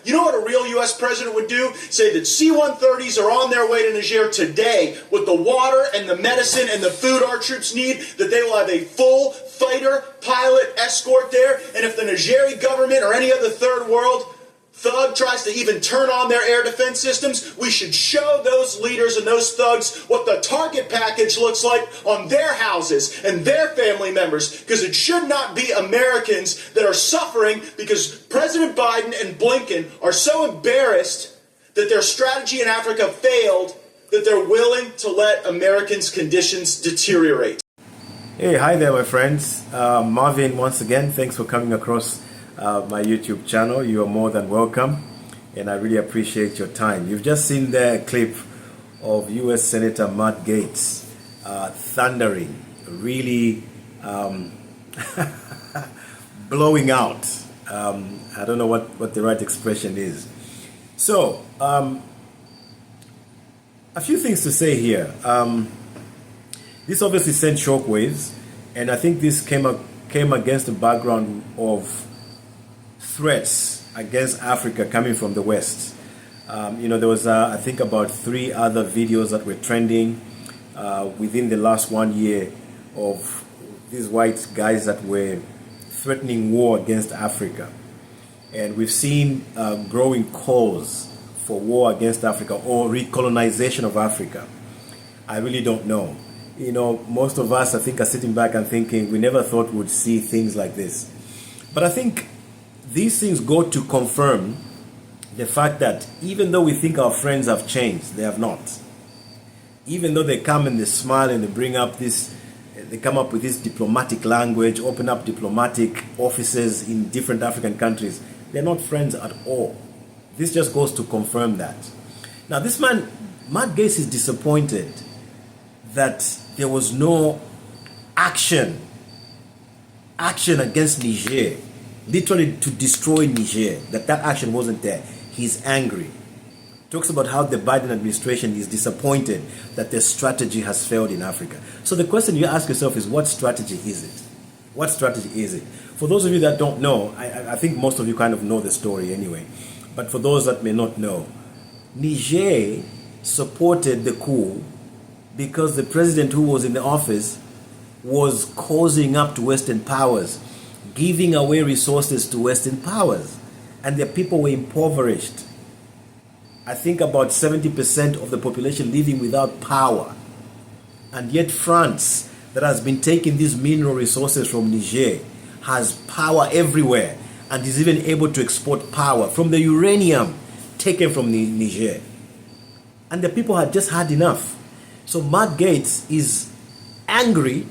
You know what a real U.S. president would do? Say that C-130s are on their way to Niger today with the water and the medicine and the food our troops need, that they will have a full fighter pilot escort there, and if the Nigeri government or any other third world thug tries to even turn on their air defense systems, we should show those leaders and those thugs what the target package looks like on their houses and their family members, because it should not be Americans that are suffering because President Biden and Blinken are so embarrassed that their strategy in Africa failed that they're willing to let Americans' conditions deteriorate. Hey, hi there, my friends. Marvin, once again, thanks for coming across my YouTube channel. You are more than welcome, and I really appreciate your time. You've just seen the clip of U.S. Senator Matt Gaetz thundering, really blowing out. I don't know what the right expression is. So, a few things to say here. This obviously sent shockwaves, and I think this came against the background of threats against Africa coming from the West. There was, I think, about 3 other videos that were trending within the last 1 year of these white guys that were threatening war against Africa. And we've seen growing calls for war against Africa or recolonization of Africa. I really don't know. Most of us, I think, are sitting back and thinking we never thought we'd see things like this. But I think these things go to confirm the fact that even though we think our friends have changed, they have not. Even though they come and they smile and they come up with this diplomatic language, open up diplomatic offices in different African countries, they're not friends at all. This just goes to confirm that. Now, this man, Matt Gaetz, is disappointed that there was no action against Niger, literally to destroy Niger, that action wasn't there. He's angry. Talks about how the Biden administration is disappointed that their strategy has failed in Africa. So the question you ask yourself is, what strategy is it? What strategy is it? For those of you that don't know, I think most of you kind of know the story anyway, but for those that may not know, Niger supported the coup because the president who was in the office was causing up to Western powers, giving away resources to Western powers, and their people were impoverished. I think about 70% of the population living without power. And yet France, that has been taking these mineral resources from Niger, has power everywhere and is even able to export power from the uranium taken from Niger. And the people had just had enough. So Matt Gaetz is angry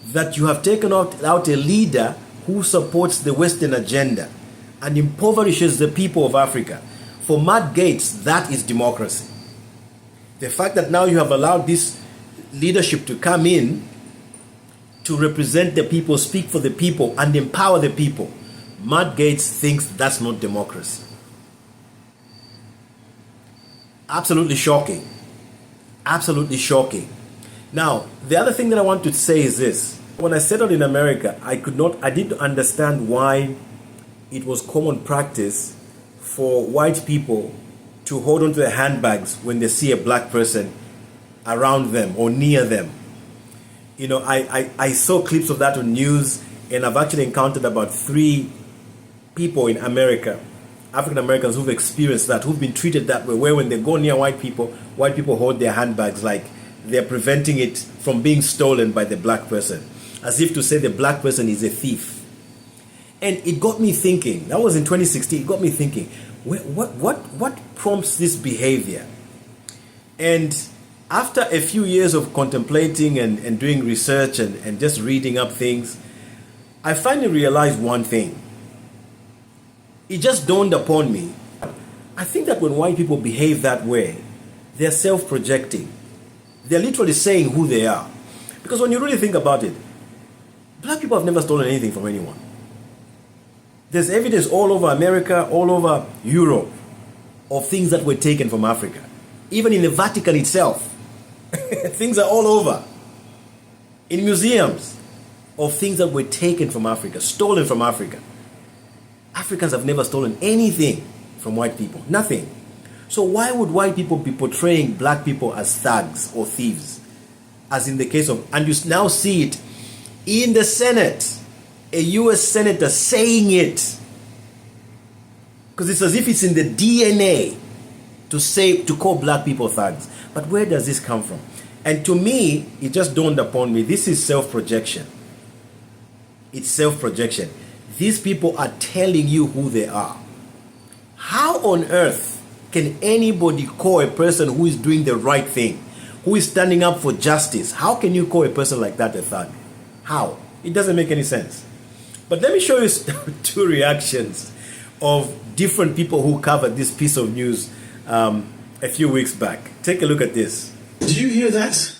that you have taken out a leader who supports the Western agenda and impoverishes the people of Africa. For Matt Gaetz, that is democracy. The fact that now you have allowed this leadership to come in to represent the people, speak for the people, and empower the people, Matt Gaetz thinks that's not democracy. Absolutely shocking. Absolutely shocking. Now, the other thing that I want to say is this. When I settled in America, I didn't understand why it was common practice for white people to hold onto their handbags when they see a black person around them or near them. I saw clips of that on news, and I've actually encountered about 3 people in America, African Americans, who've experienced that, who've been treated that way, where when they go near white people hold their handbags like they're preventing it from being stolen by the black person, as if to say the black person is a thief. And it got me thinking. That was in 2016. It got me thinking, what prompts this behavior? And after a few years of contemplating and doing research and just reading up things, I finally realized one thing. It just dawned upon me. I think that when white people behave that way, they're self-projecting. They're literally saying who they are. Because when you really think about it, black people have never stolen anything from anyone. There's evidence all over America, all over Europe, of things that were taken from Africa. Even in the Vatican itself, things are all over. In museums, of things that were taken from Africa, stolen from Africa. Africans have never stolen anything from white people? Nothing. So why would white people be portraying black people as thugs or thieves? As in the case of, and you now see it in the Senate, a US senator saying it. Because it's as if it's in the DNA to call black people thugs. But where does this come from? And to me, it just dawned upon me, this is self-projection. It's self-projection. These people are telling you who they are. How on earth can anybody call a person who is doing the right thing, who is standing up for justice? How can you call a person like that a thug? How? It doesn't make any sense. But let me show you two reactions of different people who covered this piece of news a few weeks back. Take a look at this. Did you hear that?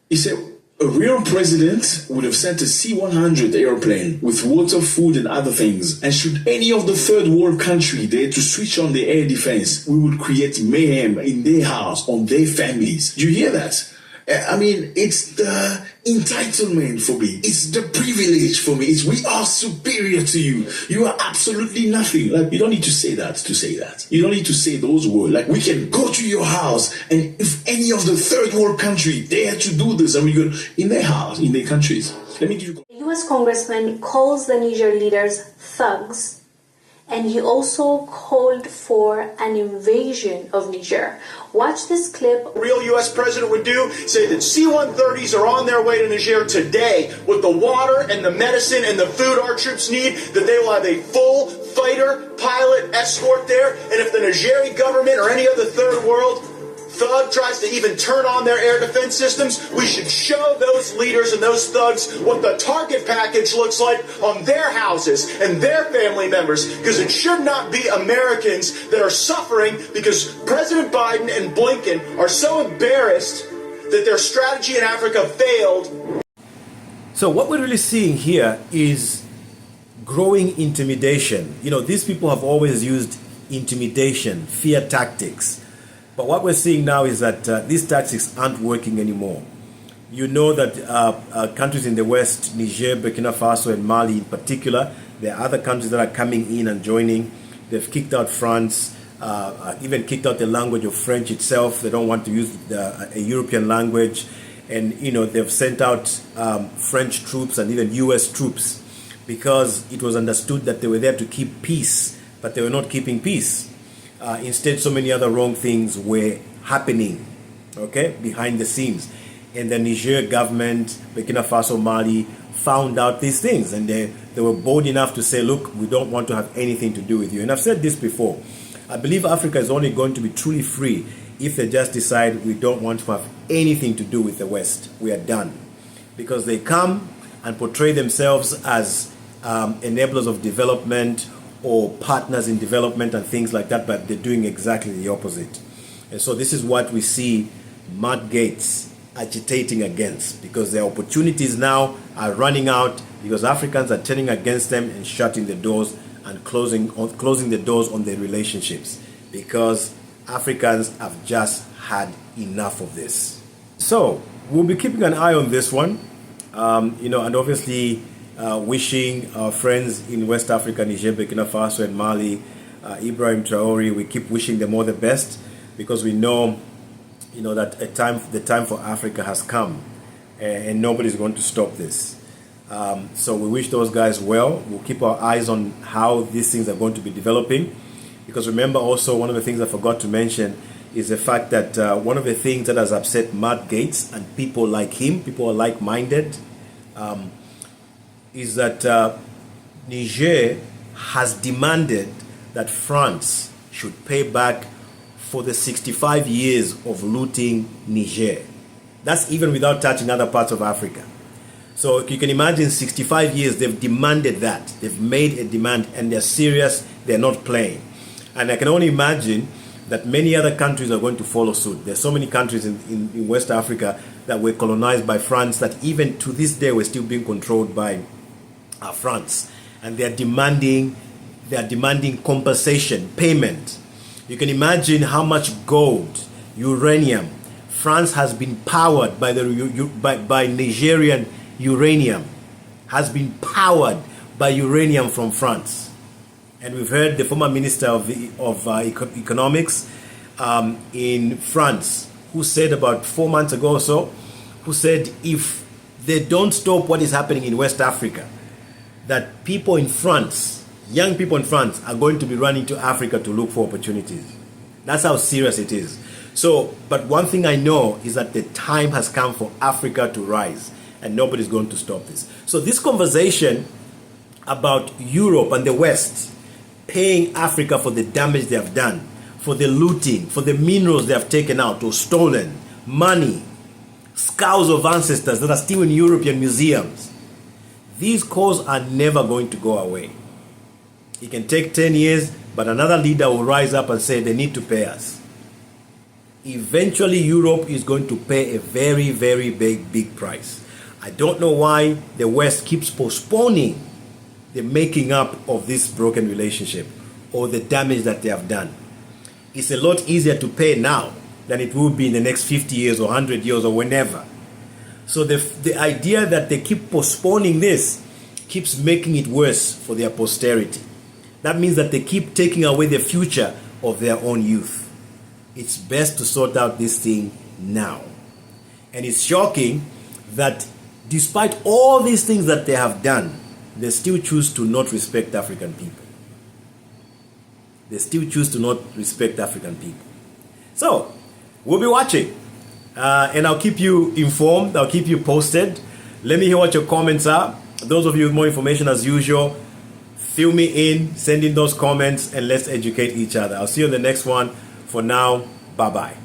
He said a real president would have sent a C-100 airplane with water, food, and other things. And should any of the third world country dare to switch on the air defense, we would create mayhem in their house, on their families. Do you hear that? I mean, it's the entitlement for me. It's the privilege for me. It's we are superior to you. You are absolutely nothing. Like, you don't need to say that to say that. You don't need to say those words. Like, we can go to your house, and if any of the third world country dare to do this, and we go in their house, in their countries. Let me give you. A U.S. congressman calls the Niger leaders thugs. And he also called for an invasion of Niger. Watch this clip. A real U.S. president would do, say that C-130s are on their way to Niger today with the water and the medicine and the food our troops need, that they will have a full fighter pilot escort there. And if the Nigerian government or any other third world thug tries to even turn on their air defense systems, we should show those leaders and those thugs what the target package looks like on their houses and their family members, because it should not be Americans that are suffering because President Biden and Blinken are so embarrassed that their strategy in Africa failed. So what we're really seeing here is growing intimidation. You know, these people have always used intimidation, fear tactics. But what we're seeing now is that these tactics aren't working anymore. You know that countries in the West, Niger, Burkina Faso, and Mali in particular, there are other countries that are coming in and joining. They've kicked out France, even kicked out the language of French itself. They don't want to use a European language. And, you know, they've sent out French troops and even US troops because it was understood that they were there to keep peace, but they were not keeping peace. Instead, so many other wrong things were happening, okay, behind the scenes. And the Niger government, Burkina Faso, Mali, found out these things. And they were bold enough to say, look, we don't want to have anything to do with you. And I've said this before. I believe Africa is only going to be truly free if they just decide we don't want to have anything to do with the West. We are done. Because they come and portray themselves as enablers of development or partners in development and things like that, but they're doing exactly the opposite. And so this is what we see Matt Gaetz agitating against, because their opportunities now are running out because Africans are turning against them and shutting the doors and closing the doors on their relationships, because Africans have just had enough of this. So we'll be keeping an eye on this one, and obviously wishing our friends in West Africa, Niger, Burkina Faso, and Mali, Ibrahim Traore, we keep wishing them all the best, because we know, that the time for Africa has come, and nobody's going to stop this. So we wish those guys well. We'll keep our eyes on how these things are going to be developing, because remember also, one of the things I forgot to mention is the fact that one of the things that has upset Matt Gaetz and people like him, people are like-minded, is that Niger has demanded that France should pay back for the 65 years of looting Niger. That's even without touching other parts of Africa. So you can imagine 65 years, they've demanded that. They've made a demand, and they're serious, they're not playing. And I can only imagine that many other countries are going to follow suit. There's so many countries in West Africa that were colonized by France that even to this day we're still being controlled by France, and they're demanding compensation, payment. You can imagine how much gold, uranium. France has been powered by by Nigerian uranium, has been powered by uranium from France. And we've heard the former minister of economics in France, who said about 4 months ago or so, who said if they don't stop what is happening in West Africa, that people in France, young people in France, are going to be running to Africa to look for opportunities. That's how serious it is. So, but one thing I know is that the time has come for Africa to rise, and nobody's going to stop this. So this conversation about Europe and the West paying Africa for the damage they have done, for the looting, for the minerals they have taken out or stolen, money, skulls of ancestors that are still in European museums. These calls are never going to go away. It can take 10 years, but another leader will rise up and say they need to pay us. Eventually, Europe is going to pay a very, very big price. I don't know why the West keeps postponing the making up of this broken relationship or the damage that they have done. It's a lot easier to pay now than it will be in the next 50 years or 100 years or whenever. So the idea that they keep postponing this keeps making it worse for their posterity. That means that they keep taking away the future of their own youth. It's best to sort out this thing now. And it's shocking that despite all these things that they have done, they still choose to not respect African people. They still choose to not respect African people. So, we'll be watching. And I'll keep you informed. I'll keep you posted. Let me hear what your comments are. Those of you with more information as usual, fill me in, send in those comments, and let's educate each other. I'll see you on the next one. For now, bye-bye.